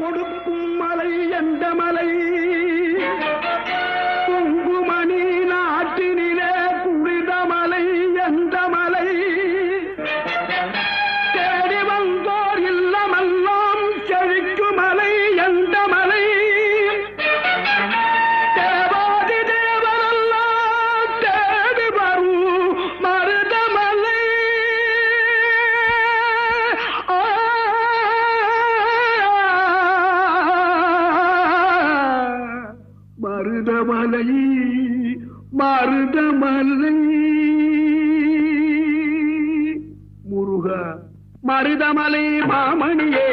கொடுக்கும் மலை எந்த மலை குங்குமணி நாட்டினிலே குளித மலை எந்த மலை தேடி வந்தோர் இல்லமெல்லாம் செழிக்கும் மலை எந்த மலை தேவாதி தேவரெல்லாம் தேடி வரும் மருதமலை மருதமலை மருதமலை முருகா மருதமலை மாமணியே